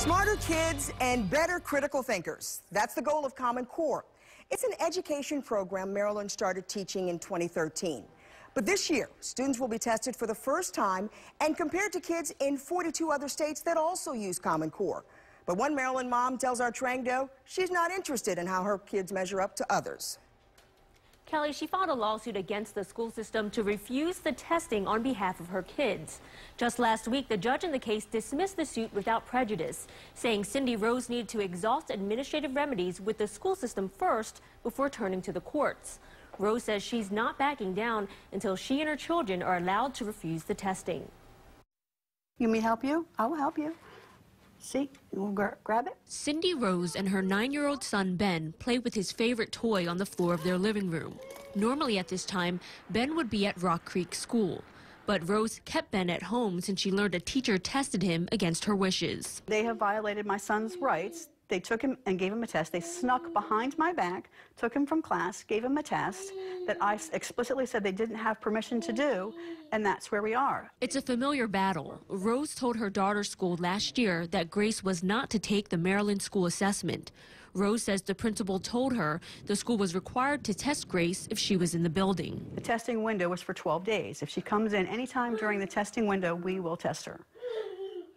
Smarter kids and better critical thinkers. That's the goal of Common Core. It's an education program Maryland started teaching in 2013. But this year, students will be tested for the first time and compared to kids in 42 other states that also use Common Core. But one Maryland mom tells our Trangdo she's not interested in how her kids measure up to others. Kelly, she filed a lawsuit against the school system to refuse the testing on behalf of her kids. Just last week, the judge in the case dismissed the suit without prejudice, saying Cindy Rose needed to exhaust administrative remedies with the school system first before turning to the courts. Rose says she's not backing down until she and her children are allowed to refuse the testing. You want me to help you? I will help you. See, you want to grab it? Cindy Rose and her 9-year-old son, Ben, play with his favorite toy on the floor of their living room. Normally at this time, Ben would be at Rock Creek School. But Rose kept Ben at home since she learned a teacher tested him against her wishes. They have violated my son's rights. They took him and gave him a test. They snuck behind my back, took him from class, gave him a test that I explicitly said they didn't have permission to do, and that's where we are. It's a familiar battle. Rose told her daughter's school last year that Grace was not to take the Maryland school assessment. Rose says the principal told her the school was required to test Grace if she was in the building. The testing window was for 12 days. If she comes in anytime during the testing window, we will test her.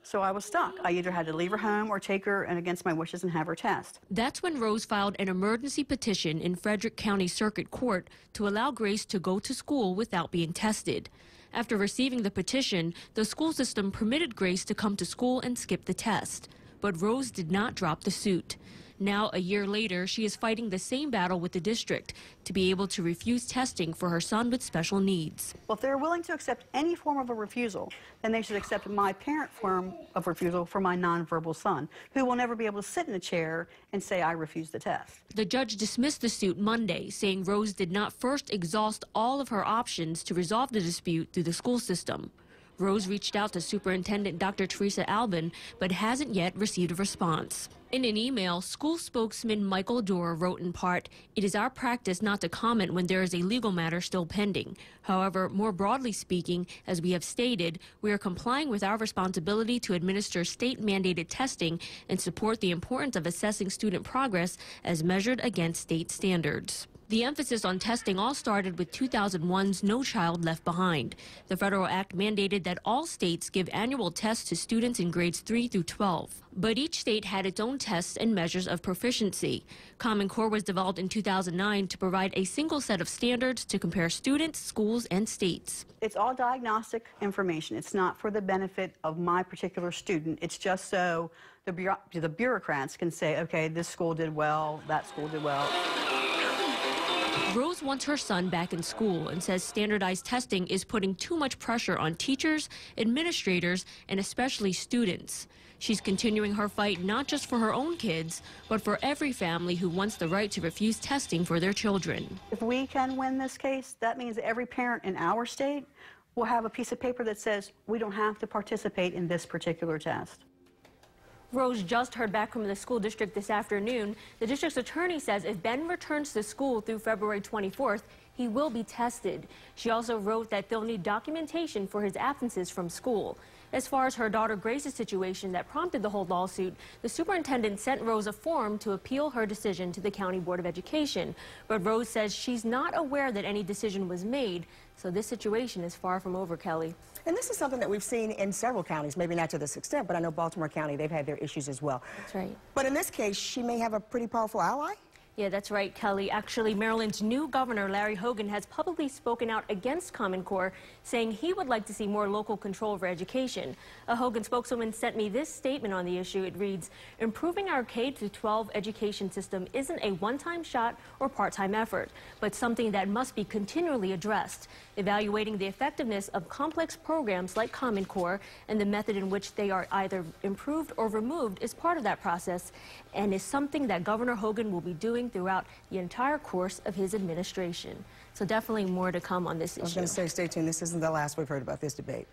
So I was stuck. I either had to leave her home or take her and against my wishes and have her test. That's when Rose filed an emergency petition in Frederick County Circuit Court to allow Grace to go to school without being tested. After receiving the petition, the school system permitted Grace to come to school and skip the test. But Rose did not drop the suit. Now, a year later, she is fighting the same battle with the district to be able to refuse testing for her son with special needs. Well, if they're willing to accept any form of a refusal, then they should accept my parent form of refusal for my nonverbal son, who will never be able to sit in a chair and say, I refuse the test. The judge dismissed the suit Monday, saying Rose did not first exhaust all of her options to resolve the dispute through the school system. Rose reached out to Superintendent Dr. Teresa Albin, but hasn't yet received a response. In an email, school spokesman Michael Dorr wrote in part, "It is our practice not to comment when there is a legal matter still pending. However, more broadly speaking, as we have stated, we are complying with our responsibility to administer state-mandated testing and support the importance of assessing student progress as measured against state standards." The emphasis on testing all started with 2001's No Child Left Behind. The federal act mandated that all states give annual tests to students in grades 3 through 12. But each state had its own tests and measures of proficiency. Common Core was developed in 2009 to provide a single set of standards to compare students, schools, and states. It's all diagnostic information. It's not for the benefit of my particular student. It's just so the bureaucrats can say, okay, this school did well, that school did well. Rose wants her son back in school and says standardized testing is putting too much pressure on teachers, administrators, and especially students. She's continuing her fight not just for her own kids, but for every family who wants the right to refuse testing for their children. If we can win this case, that means that every parent in our state will have a piece of paper that says we don't have to participate in this particular test. Rose just heard back from the school district this afternoon. The district's attorney says if Ben returns to school through February 24th, he will be tested. She also wrote that they'll need documentation for his absences from school. As far as her daughter Grace's situation that prompted the whole lawsuit, the superintendent sent Rose a form to appeal her decision to the County Board of Education. But Rose says she's not aware that any decision was made, so this situation is far from over, Kelly. And this is something that we've seen in several counties, maybe not to this extent, but I know Baltimore County, they've had their issues as well. That's right. But in this case, she may have a pretty powerful ally? Yeah, that's right, Kelly. Actually, Maryland's new governor, Larry Hogan, has publicly spoken out against Common Core, saying he would like to see more local control over education. A Hogan spokeswoman sent me this statement on the issue. It reads, "Improving our K-12 education system isn't a one-time shot or part-time effort, but something that must be continually addressed. Evaluating the effectiveness of complex programs like Common Core and the method in which they are either improved or removed is part of that process and is something that Governor Hogan will be doing throughout the entire course of his administration." So definitely more to come on this issue. I was going to say, stay tuned. This isn't the last we've heard about this debate.